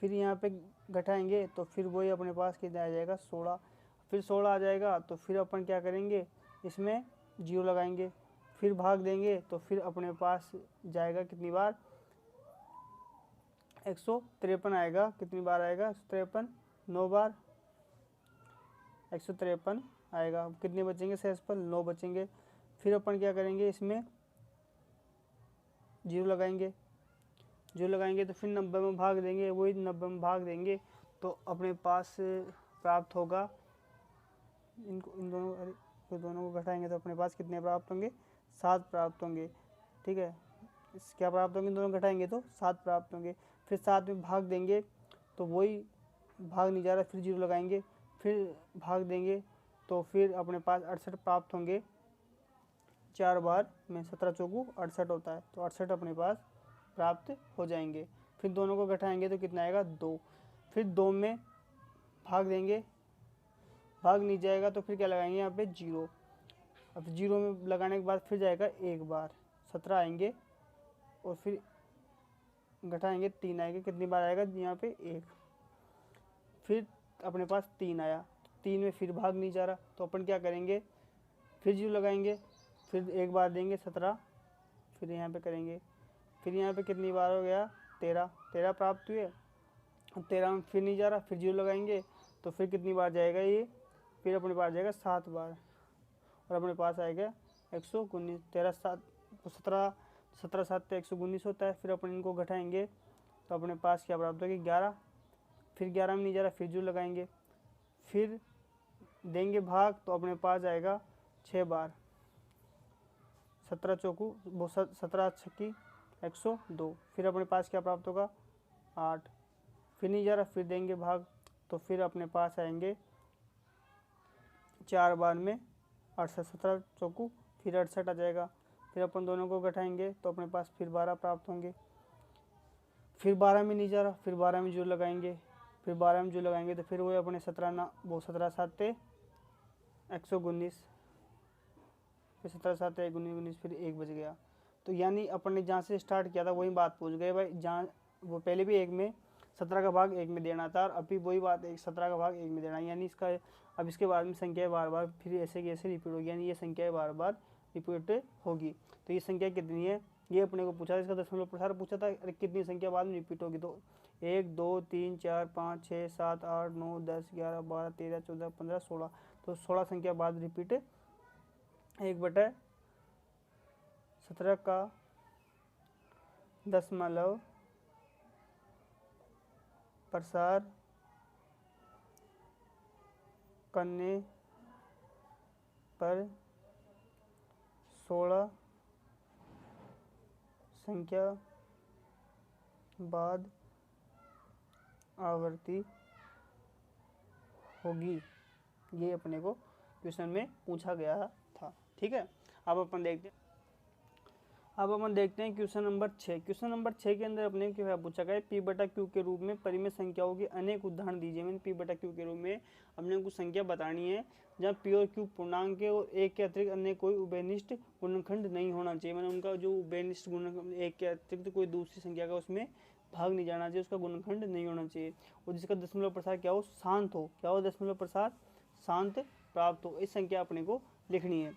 फिर यहाँ पे घटाएंगे तो फिर वही अपने पास कितना आ जाएगा, 16। फिर 16 आ जाएगा तो फिर अपन क्या करेंगे, इसमें 0 लगाएंगे, फिर भाग देंगे तो फिर अपने पास जाएगा कितनी बार, 153 आएगा। कितनी बार आएगा, 153, 9 बार 153 आएगा। कितने बचेंगे शेषफल, 9 बचेंगे। फिर अपन क्या करेंगे, इसमें 0 लगाएंगे, 0 लगाएंगे तो फिर 90 में भाग देंगे, वही 90 में भाग देंगे तो अपने पास प्राप्त होगा, इन दोनों को घटाएंगे तो अपने पास कितने प्राप्त होंगे, 7 प्राप्त होंगे। ठीक है, इस क्या प्राप्त होंगे, इन दोनों घटाएंगे तो 7 प्राप्त होंगे। फिर 7 में भाग देंगे तो वही भाग नहीं जा रहा, फिर 0 लगाएंगे, फिर भाग देंगे तो फिर अपने पास 68 प्राप्त होंगे। 4 बार में 17 चौकू 68 होता है, तो 68 अपने पास प्राप्त हो जाएंगे। फिर दोनों को घटाएंगे तो कितना आएगा, 2। फिर 2 में भाग देंगे, भाग नहीं जाएगा तो फिर क्या लगाएंगे, यहाँ पे 0। अब 0 में लगाने के बाद फिर जाएगा 1 बार, 17 आएंगे और फिर घटाएंगे 3 आएंगे। कितनी बार आएगा, यहाँ पे 1। फिर अपने पास 3 आया, 3 में फिर भाग नहीं जा रहा तो अपन क्या करेंगे, फिर 0 लगाएंगे, फिर 1 बार देंगे 17, फिर यहाँ पे करेंगे, फिर यहाँ पे कितनी बार हो गया, 13 प्राप्त हुए। अब 13 में फिर नहीं जा रहा, फिर 0 लगाएंगे तो फिर कितनी बार जाएगा ये, फिर अपने पास जाएगा 7 बार और अपने पास आएगा 119। 13 7 17 7 119 होता है। फिर अपन इनको घटाएंगे तो अपने पास क्या प्राप्त होगा, 11। फिर 11 में नहीं जा रहा, फिर 0 लगाएंगे, फिर देंगे भाग तो अपने पास आएगा 6 बार, 17 चौकू 17 छक्की 102। फिर अपने पास क्या प्राप्त होगा, 8। फिर नहीं जा रहा, फिर देंगे भाग तो फिर अपने पास आएंगे 4 बार में 68, 17 चौकू फिर 68 आ जाएगा। फिर अपन दोनों को घटाएंगे तो अपने पास फिर 12 प्राप्त होंगे। फिर 12 में नहीं जा रहा, फिर 12 में 0 लगाएंगे, फिर 12 में 0 लगाएंगे तो फिर वही अपने 17 7 119, फिर 17 7 19, फिर 1 बच गया। तो यानी अपन ने जहाँ से स्टार्ट किया था वही बात पूछ गए भाई, जहाँ वो पहले भी 1 में 17 का भाग 1 में देना था और अभी वही बात 17 का भाग 1 में देना, यानी इसका अब इसके बाद में संख्या बार बार फिर ऐसे की ऐसे रिपीट होगी, यानी ये संख्या बार बार रिपीट होगी। तो ये संख्या कितनी है, ये अपने को पूछा, इसका दशमलव प्रसार पूछा था, कितनी संख्या बाद में रिपीट होगी। तो 1 2 3 4 5 6 7 8 9 10 11 12 13 14 15 16, तो 16 संख्या बाद रिपीट 1/17 का दशमलव प्रसार करने पर 16 संख्या बाद आवृत्ति होगी। ये अपने को क्वेश्चन में पूछा गया था। ठीक है, अब अपन देखते हैं, अब अपन देखते हैं क्वेश्चन नंबर 6। क्वेश्चन नंबर 6 के अंदर अपने क्या पूछा गया है, पी बटा क्यू के रूप में परिमेय संख्याओं के अनेक उदाहरण दीजिए। मैंने पी बटा क्यू के रूप में अपने कुछ संख्या बतानी है जहाँ पी और क्यू पूर्णांक है और एक के अतिरिक्त अन्य कोई उभयनिष्ठ गुणनखंड नहीं होना चाहिए। मैंने उनका जो उभयनिष्ठ गुणनखंड, एक के अतिरिक्त कोई दूसरी संख्या का उसमें भाग नहीं जाना चाहिए, उसका गुणनखंड नहीं होना चाहिए, और जिसका दशमलव प्रसार क्या हो, शांत हो। क्या हो, दशमलव प्रसार शांत प्राप्त हो। इस संख्या अपने को लिखनी है।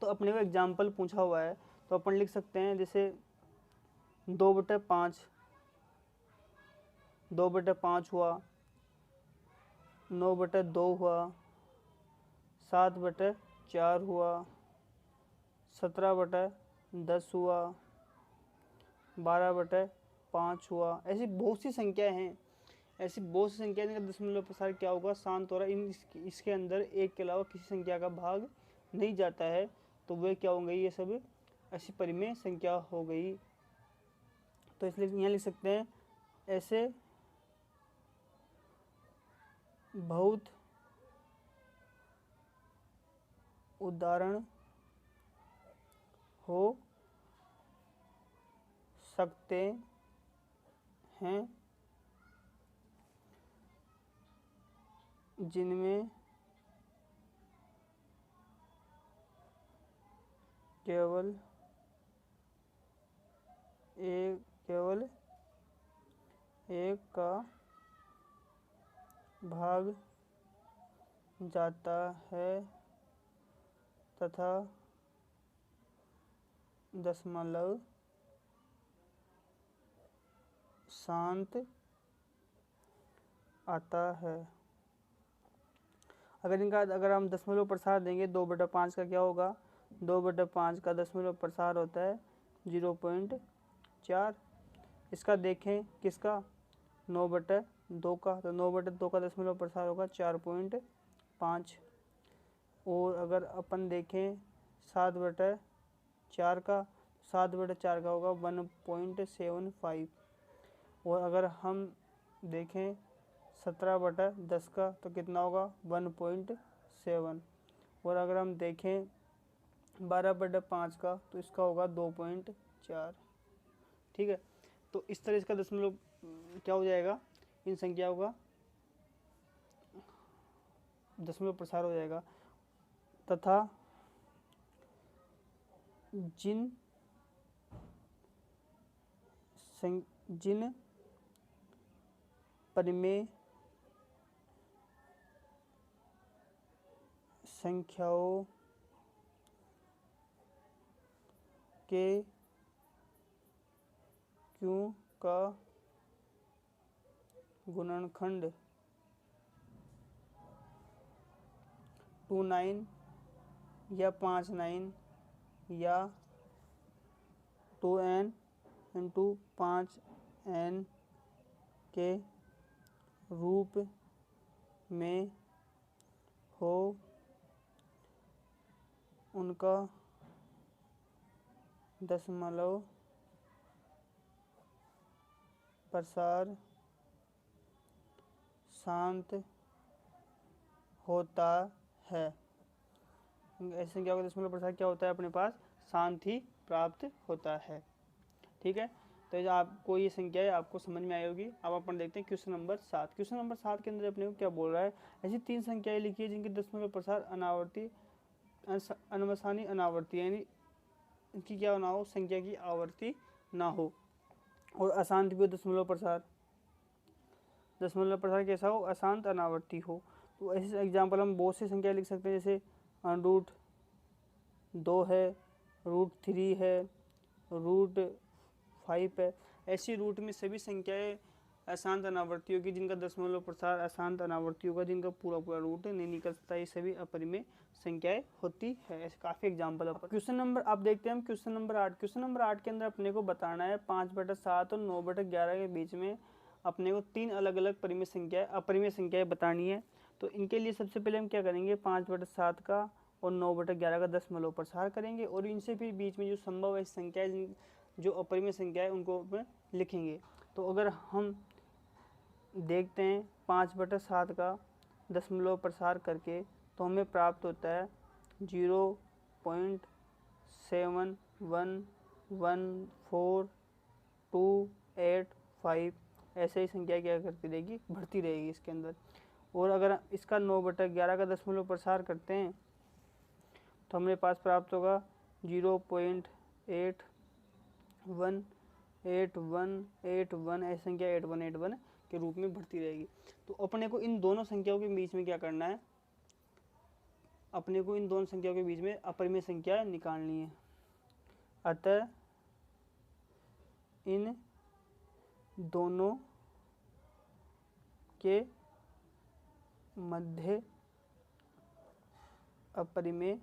तो अपने को एग्जाम्पल पूछा हुआ है, तो अपन लिख सकते हैं जैसे 2/5, 2/5 हुआ, 9/2 हुआ, 7/4 हुआ, 17/10 हुआ, 12/5 हुआ। ऐसी बहुत सी संख्याएं हैं, ऐसी बहुत सी संख्या जिनका दशमलव प्रसार क्या होगा, शांत हो रहा है। इसके अंदर एक के अलावा किसी संख्या का भाग नहीं जाता है, तो वे क्या हो गई, ये सब ऐसी परिमेय संख्या हो गई। तो इसलिए यहाँ लिख सकते हैं ऐसे बहुत उदाहरण हो सकते हैं जिनमें केवल एक का भाग जाता है तथा दशमलव शांत आता है। अगर हम दशमलव प्रसार देंगे 2/5 का क्या होगा, 2/5 का दशमलव प्रसार होता है 0.4। इसका देखें किसका, 9/2 का, तो 9/2 का दशमलव प्रसार होगा 4.5। और अगर अपन देखें 7/4 का, 7/4 का होगा 1.75। और अगर हम देखें 17/10 का, तो कितना होगा 1.7। और अगर हम देखें 12/5 का, तो इसका होगा 2.4। ठीक है, तो इस तरह इसका दशमलव क्या हो जाएगा, इन संख्याओं का दशमलव प्रसार हो जाएगा। तथा जिन परिमेय संख्याओं के क्यू का गुणनखंड 29 या 59 या 2n × 5n के रूप में हो, उनका दशमलव प्रसार शांत होता है। ऐसी संख्या का दशमलव प्रसार क्या होता है, अपने पास शांत ही प्राप्त होता है। ठीक है, तो आपको ये संख्या आपको समझ में आई होगी। अब अपन देखते हैं क्वेश्चन नंबर 7। क्वेश्चन नंबर 7 के अंदर अपने को क्या बोल रहा है, ऐसी 3 संख्याएं लिखी है जिनके दशमलव प्रसार अनावर्ती, अनवसानी अनावर्ती, यानी इनकी क्या ना हो, संख्या की आवर्ती ना हो, और अशांत भी हो। दशमलव प्रसार कैसा हो, अशांत अनावर्ती हो। तो ऐसे एग्जाम्पल हम बहुत सी संख्या लिख सकते हैं, जैसे √2 है, √3 है, √5 है। ऐसी रूट में सभी संख्याएं अशांत अनावर्ती होगी जिनका दशमलव प्रसार अशांत अनावर्ती होगा, जिनका पूरा रूट नहीं निकल सकता। ये सभी अपरिमेय संख्याएं होती है। ऐसे काफ़ी एग्जाम्पल है। क्वेश्चन नंबर आप देखते हैं हम क्वेश्चन नंबर 8। क्वेश्चन नंबर 8 के अंदर अपने को बताना है 5/7 और 9/11 के बीच में अपने को 3 अलग अलग परिमेय संख्याएं अपरिमेय संख्याएं बतानी है। तो इनके लिए सबसे पहले हम क्या करेंगे, 5/7 का और 9/11 का दशमलव प्रसार करेंगे, और इनसे फिर बीच में जो संभव है संख्याएं, जो अपरिमेय संख्या है, उनको लिखेंगे। तो अगर हम देखते हैं 5/7 का दशमलव प्रसार करके, तो हमें प्राप्त होता है 0.714 1 4 2 8 5 ऐसे ही संख्या क्या करती रहेगी, बढ़ती रहेगी इसके अंदर। और अगर इसका 9/11 का दशमलव प्रसार करते हैं तो हमारे पास प्राप्त होगा 0.818181 ऐसी संख्या 8181 के रूप में बढ़ती रहेगी। तो अपने को इन दोनों संख्याओं के बीच में क्या करना है, अपने को इन दोनों संख्याओं के बीच में अपरिमेय संख्या निकालनी है। अतः इन दोनों के मध्य अपरिमेय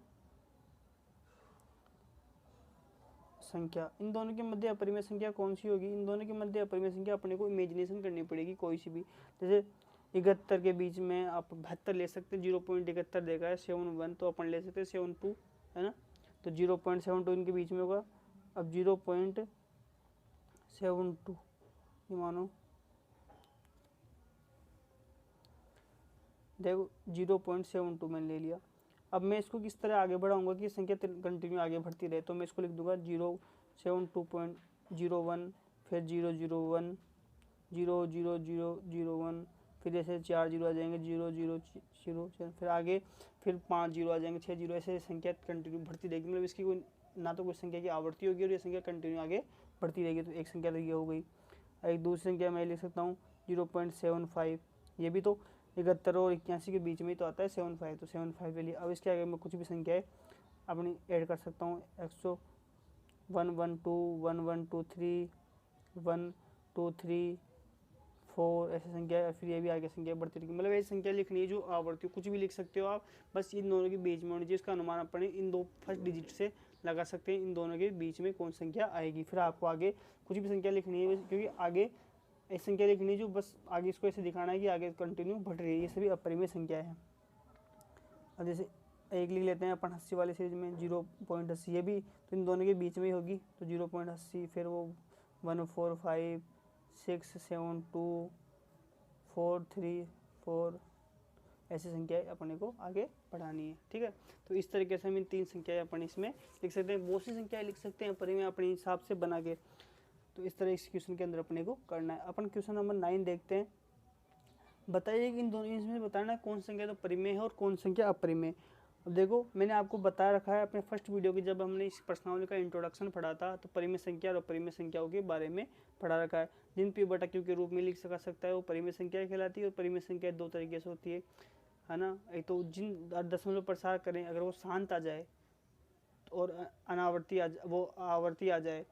संख्या, इन दोनों के मध्य अपरिमेय संख्या कौन सी होगी, इन दोनों के मध्य अपरिमेय संख्या अपने को इमेजिनेशन करनी पड़ेगी कोई सी भी। जैसे 71 के बीच में आप 72 ले सकते हैं, 0.71 देखा है 71, तो अपन ले सकते हैं 72, है ना। तो 0.72 इनके बीच में होगा। अब 0.72 ये मानो, देखो 0.72 मैंने ले लिया। अब मैं इसको किस तरह आगे बढ़ाऊंगा कि संख्या कंटिन्यू आगे बढ़ती रहे, तो मैं इसको लिख दूंगा 0.72.01, फिर 001, 00001, फिर जैसे 4 जीरो आ जाएंगे, 000, फिर आगे फिर 5 जीरो आ जाएंगे, 6 जीरो, ऐसे संख्या कंटिन्यू बढ़ती रहेगी। मतलब इसकी कोई ना तो कोई संख्या की आवृत्ति होगी और ये संख्या कंटिन्यू आगे बढ़ती रहेगी। तो एक संख्या तो ये हो गई। एक दूसरी संख्या मैं लिख सकता हूँ 0.75, ये भी तो 71 और 81 के बीच में ही तो आता है 75, तो 75 ले लिया। अब इसके आगे मैं कुछ भी संख्याएं अपनी ऐड कर सकता हूँ, 101, 112, 1123, 123, 4 ऐसी संख्या है। फिर ये भी आगे संख्या बढ़ती रहेगी। मतलब ऐसी संख्या लिखनी है जो आवर्ती, कुछ भी लिख सकते हो आप, बस इन दोनों के बीच में होनी चाहिए। इसका अनुमान अपने इन दो फर्स्ट डिजिट से लगा सकते हैं, इन दोनों के बीच में कौन संख्या आएगी। फिर आपको आगे कुछ भी संख्या लिखनी है, क्योंकि आगे ऐसी संख्या लिखनी है जो बस आगे इसको ऐसे दिखाना है कि आगे कंटिन्यू बढ़ रही है। ये सभी अपरिमेय संख्या है। अब जैसे एक लिख लेते हैं अपन 80 वाले सीरीज में 0.80, ये भी तो इन दोनों के बीच में ही होगी, तो 0.80, फिर वो 145, 6, 7, 2, 4, 3, 4 ऐसी संख्याएं अपने को आगे बढ़ानी है। ठीक है, तो इस तरीके से हम इन 3 संख्याएं अपन इसमें लिख सकते हैं। बहुत सी संख्याएं लिख सकते हैं अपरिमेय अपने हिसाब से बना के। तो इस तरह इस क्वेश्चन के अंदर अपने को करना है। अपन क्वेश्चन नंबर 9 देखते हैं। बताइए कि इन दोनों इसमें बताना है कौन संख्या तो परिमेय है और कौन संख्या अपरिमेय। अब देखो मैंने आपको बता रखा है अपने फर्स्ट वीडियो की, जब हमने इस प्रश्नावली का इंट्रोडक्शन पढ़ा था तो परिमेय संख्या और अपरिमेय संख्याओं के बारे में पढ़ा रखा है। जिन P/Q के रूप में लिख सकता है वो परिमेय संख्या कहलाती है। और परिमेय संख्या 2 तरीके से होती है ना। एक तो जिन दशमलव प्रसार करें अगर वो शांत आ जाए और अनावर्ती वो आवर्ती आ जाए,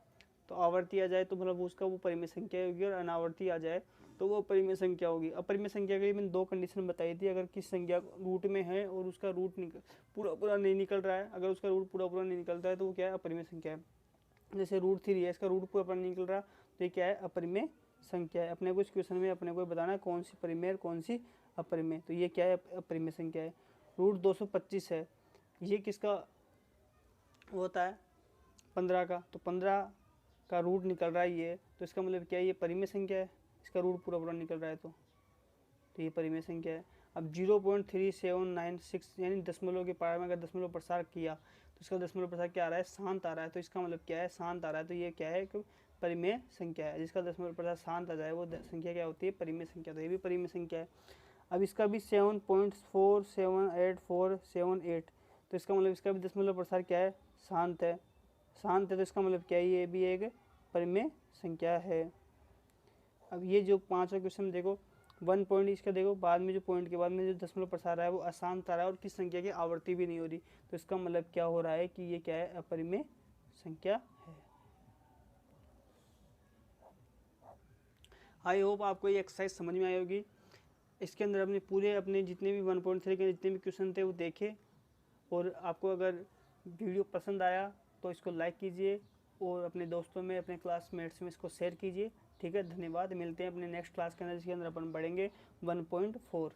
तो आवर्ती आ जाए तो मतलब उसका वो परिमेय संख्या होगी, और अनावर्ती आ जाए तो वो अपरिमेय संख्या होगी। अपरिमेय संख्या के लिए मैंने 2 कंडीशन बताई थी। अगर किस संख्या रूट में है और उसका रूट पूरा नहीं निकल रहा है, अगर उसका रूट पूरा नहीं निकलता है तो वो क्या है, अपरिमेय संख्या है। जैसे √3 है, इसका रूट पूरा नहीं निकल रहा, तो ये क्या है, अपरिमेय संख्या है। अपने को इस क्वेश्चन में अपने को बताना है कौन सी परिमेय और कौन सी अपरिमेय। तो ये क्या है, अपरिमेय संख्या है। √225 है, ये किसका होता है, 15 का, तो 15 का रूट निकल रहा है ये, तो इसका मतलब क्या है, ये परिमेय संख्या है। इसका रूट पूरा निकल रहा है तो ये परिमेय संख्या है। अब 0.3796 यानी दशमलव के पार में अगर दशमलव प्रसार किया तो इसका दशमलव प्रसार क्या आ रहा है, शांत आ रहा है। तो इसका मतलब क्या है, शांत आ रहा है, तो ये क्या है, परिमेय संख्या है। जिसका दशमलव प्रसार शांत आ जाए वो संख्या क्या होती है, परिमेय संख्या। तो ये भी परिमेय संख्या है। अब इसका भी 7.47848, तो इसका मतलब इसका भी दशमलव प्रसार क्या है, शांत है। शांत है तो इसका मतलब क्या है, ये भी एक परिमेय संख्या है। अब ये जो 5वां क्वेश्चन देखो, 1 पॉइंट इसका देखो, बाद में जो पॉइंट के बाद में जो दशमलव प्रसार है वो अशांत आ रहा है और किस संख्या की आवर्ती भी नहीं हो रही, तो इसका मतलब क्या हो रहा है कि ये क्या है, अपरिमेय संख्या है। आई होप आपको ये एक्सरसाइज समझ में आई होगी। इसके अंदर अपने जितने भी 1.3 के जितने भी क्वेश्चन थे वो देखे, और आपको अगर वीडियो पसंद आया तो इसको लाइक कीजिए और अपने दोस्तों में, अपने क्लासमेट्स में इसको शेयर कीजिए। ठीक है, धन्यवाद। मिलते हैं अपने नेक्स्ट क्लास के अंदर, जिसके अंदर अपन पढ़ेंगे 1.4।